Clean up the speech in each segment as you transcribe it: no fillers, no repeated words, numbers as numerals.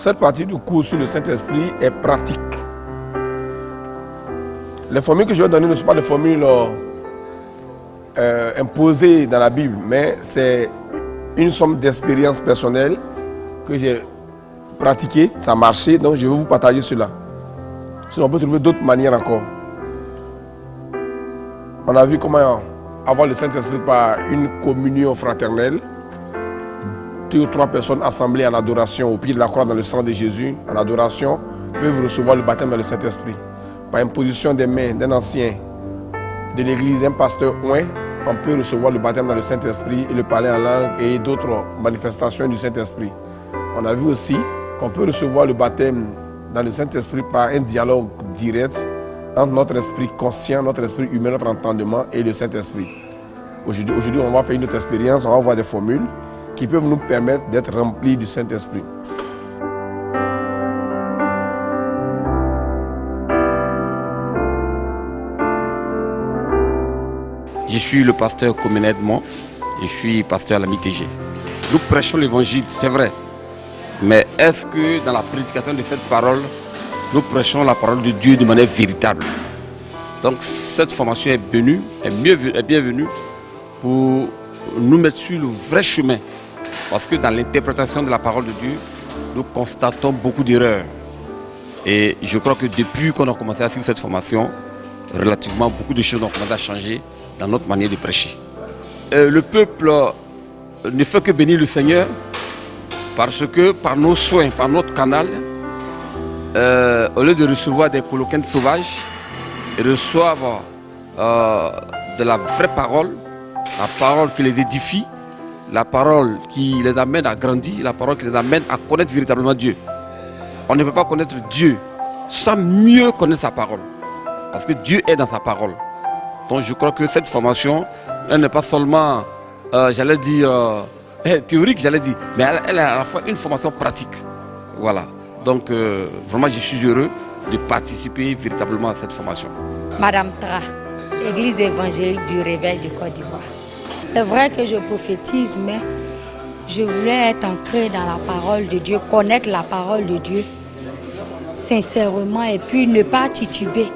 Cette partie du cours sur le Saint-Esprit est pratique. Les formules que je vais donner ne sont pas des formules imposées dans la Bible, mais c'est une somme d'expériences personnelles que j'ai pratiquées, ça a marché, donc je vais vous partager cela. Sinon, on peut trouver d'autres manières encore. On a vu comment avoir le Saint-Esprit par une communion fraternelle. 2 ou 3 personnes assemblées en adoration au pied de la croix dans le sang de Jésus, en adoration, peuvent recevoir le baptême dans le Saint-Esprit. Par imposition des mains d'un ancien de l'église, un pasteur oint, on peut recevoir le baptême dans le Saint-Esprit et le parler en langue et d'autres manifestations du Saint-Esprit. On a vu aussi qu'on peut recevoir le baptême dans le Saint-Esprit par un dialogue direct entre notre esprit conscient, notre esprit humain, notre entendement et le Saint-Esprit. Aujourd'hui, on va faire une autre expérience, on va voir des formules qui peuvent nous permettre d'être remplis du Saint-Esprit. Je suis le pasteur Komené Edmond, je suis pasteur à la MITG. Nous prêchons l'évangile, c'est vrai, mais est-ce que dans la prédication de cette parole, nous prêchons la parole de Dieu de manière véritable? Donc cette formation est bienvenue pour nous mettre sur le vrai chemin. Parce que dans l'interprétation de la parole de Dieu, nous constatons beaucoup d'erreurs. Et je crois que depuis qu'on a commencé à suivre cette formation, relativement beaucoup de choses ont commencé à changer dans notre manière de prêcher. Le peuple ne fait que bénir le Seigneur parce que par nos soins, par notre canal, au lieu de recevoir des coloquins sauvages, ils reçoivent de la vraie parole, la parole qui les édifie, la parole qui les amène à grandir, la parole qui les amène à connaître véritablement Dieu. On ne peut pas connaître Dieu sans mieux connaître sa parole. Parce que Dieu est dans sa parole. Donc je crois que cette formation, elle n'est pas seulement, théorique, mais elle est à la fois une formation pratique. Voilà. Donc vraiment, je suis heureux de participer véritablement à cette formation. Madame Tra, Église évangélique du Réveil du Côte d'Ivoire. C'est vrai que je prophétise, mais je voulais être ancrée dans la parole de Dieu, connaître la parole de Dieu sincèrement et puis ne pas tituber.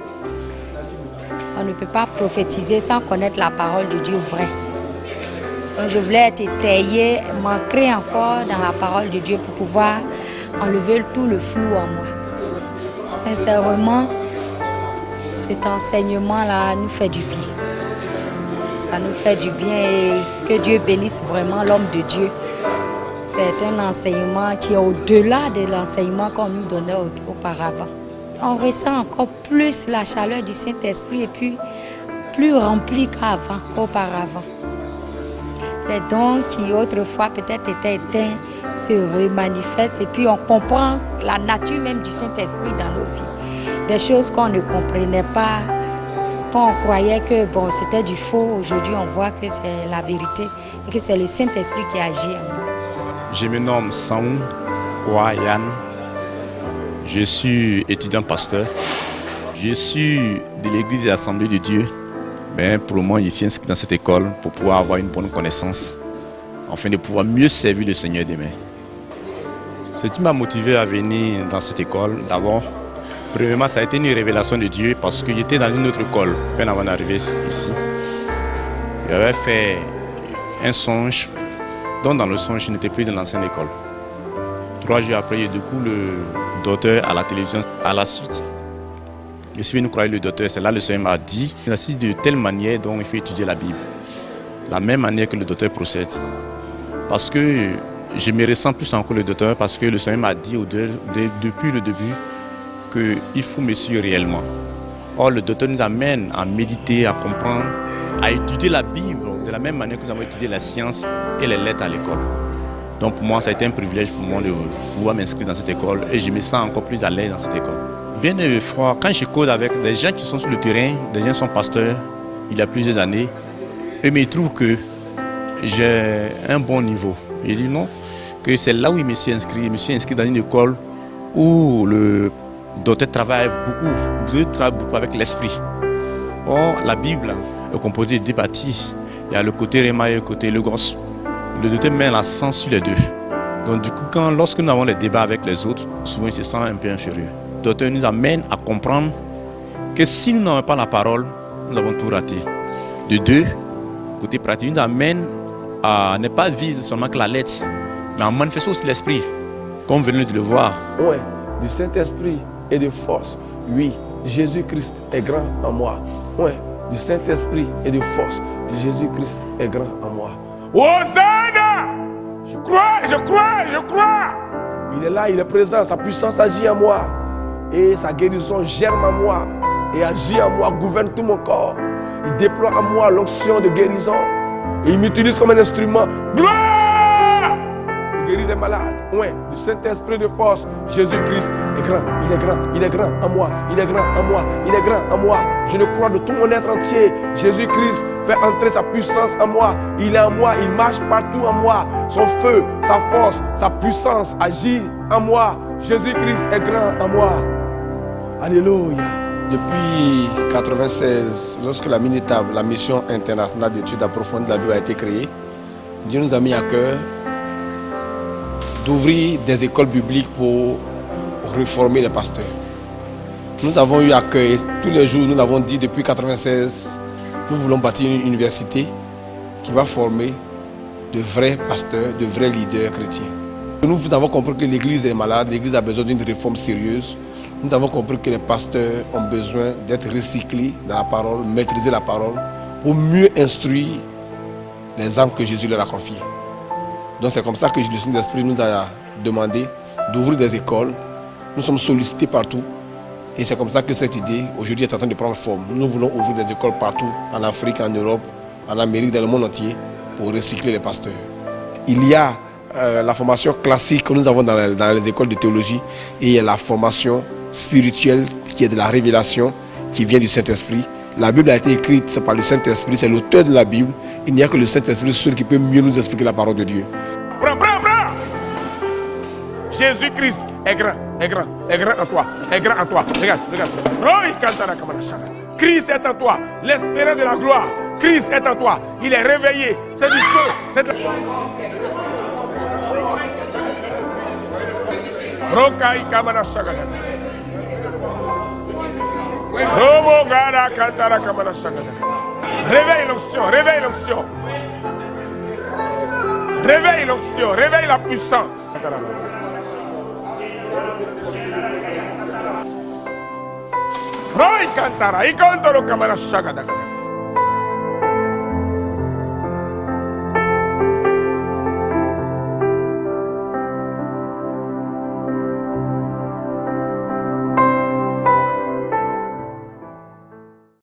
On ne peut pas prophétiser sans connaître la parole de Dieu vraie. Donc je voulais être étayée, m'ancrer encore dans la parole de Dieu pour pouvoir enlever tout le flou en moi. Sincèrement, cet enseignement-là nous fait du bien. Ça nous fait du bien et que Dieu bénisse vraiment l'homme de Dieu. C'est un enseignement qui est au-delà de l'enseignement qu'on nous donnait auparavant. On ressent encore plus la chaleur du Saint-Esprit et puis plus rempli qu'avant, qu'auparavant. Les dons qui autrefois peut-être étaient éteints se remanifestent et puis on comprend la nature même du Saint-Esprit dans nos vies. Des choses qu'on ne comprenait pas, quand on croyait que bon, c'était du faux, aujourd'hui on voit que c'est la vérité et que c'est le Saint-Esprit qui agit en nous. Je me nomme Saoun Ouayan. Je suis étudiant pasteur. Je suis de l'église de l'Assemblée de Dieu. Mais pour le moment, je suis inscrit dans cette école pour pouvoir avoir une bonne connaissance, afin de pouvoir mieux servir le Seigneur demain. Ce qui m'a motivé à venir dans cette école, d'abord, premièrement, ça a été une révélation de Dieu parce que j'étais dans une autre école, peine avant d'arriver ici. J'avais fait un songe, dont dans le songe, je n'étais plus dans l'ancienne école. 3 jours après, du coup, le docteur à la télévision, à la suite, je suis venu croire le docteur, c'est là le Seigneur m'a dit, il assiste de telle manière dont il faut étudier la Bible. La même manière que le docteur procède. Parce que je me ressens plus encore le docteur, parce que le Seigneur m'a dit depuis le début qu'il faut me suivre réellement. Or, le docteur nous amène à méditer, à comprendre, à étudier la Bible de la même manière que nous avons étudié la science et les lettres à l'école. Donc pour moi, ça a été un privilège pour moi de pouvoir m'inscrire dans cette école et je me sens encore plus à l'aise dans cette école. Bien des fois, quand je cause avec des gens qui sont sur le terrain, des gens qui sont pasteurs il y a plusieurs années, eux me trouvent que j'ai un bon niveau. Je dis non, que c'est là où je me suis inscrit. Je me suis inscrit dans une école où le docteur travaille beaucoup avec l'esprit. Or, la Bible est composée de 2 parties. Il y a le côté Réma et le côté Logos. Le docteur met l'accent sur les deux. Donc du coup, lorsque nous avons des débats avec les autres, souvent ils se sentent un peu inférieurs. D'autres nous amènent à comprendre que si nous n'avons pas la parole, nous avons tout raté. De deux, côté pratique, nous amène à ne pas vivre seulement que la lettre, mais à manifester aussi l'esprit, comme vous venez de le voir. Oui, du Saint-Esprit et de force. Oui, Jésus-Christ est grand en moi. Oui, du Saint-Esprit et de force. Jésus-Christ est grand en moi. Hosanna! Je crois. Il est là, il est présent, sa puissance agit en moi. Et sa guérison germe en moi. Et agit en moi, gouverne tout mon corps. Il déploie en moi l'onction de guérison. Et il m'utilise comme un instrument. Gloire! Pour guérir les malades. Ouais, du Saint-Esprit de force. Jésus-Christ est grand, il est grand en moi. Il est grand en moi, il est grand en moi. Je le crois de tout mon être entier. Jésus-Christ fait entrer sa puissance en moi. Il est en moi, il marche partout en moi. Son feu, sa force, sa puissance agit en moi. Jésus-Christ est grand en moi. Alléluia. Depuis 1996, lorsque la Minitab, la mission internationale d'études approfondies de la Bible a été créée, Dieu nous a mis à cœur d'ouvrir des écoles bibliques pour reformer les pasteurs. Nous avons eu à cœur, tous les jours, nous l'avons dit depuis 1996, nous voulons bâtir une université qui va former de vrais pasteurs, de vrais leaders chrétiens. Nous avons compris que l'Église est malade, l'Église a besoin d'une réforme sérieuse. Nous avons compris que les pasteurs ont besoin d'être recyclés dans la parole, maîtriser la parole, pour mieux instruire les âmes que Jésus leur a confiées. Donc c'est comme ça que le Saint-Esprit nous a demandé d'ouvrir des écoles. Nous sommes sollicités partout. Et c'est comme ça que cette idée, aujourd'hui, est en train de prendre forme. Nous voulons ouvrir des écoles partout, en Afrique, en Europe, en Amérique, dans le monde entier, pour recycler les pasteurs. Il y a la formation classique que nous avons dans les écoles de théologie et il y a la formation spirituelle qui est de la révélation, qui vient du Saint-Esprit. La Bible a été écrite par le Saint-Esprit, c'est l'auteur de la Bible. Il n'y a que le Saint-Esprit seul qui peut mieux nous expliquer la parole de Dieu. Prends. Jésus-Christ est grand en toi, Regarde. Christ est en toi, l'espérance de la gloire. Christ est en toi, il est réveillé. C'est du feu. C'est de... Réveille l'onction. Réveille la puissance. Roy cantara, i cantano kamana shagada.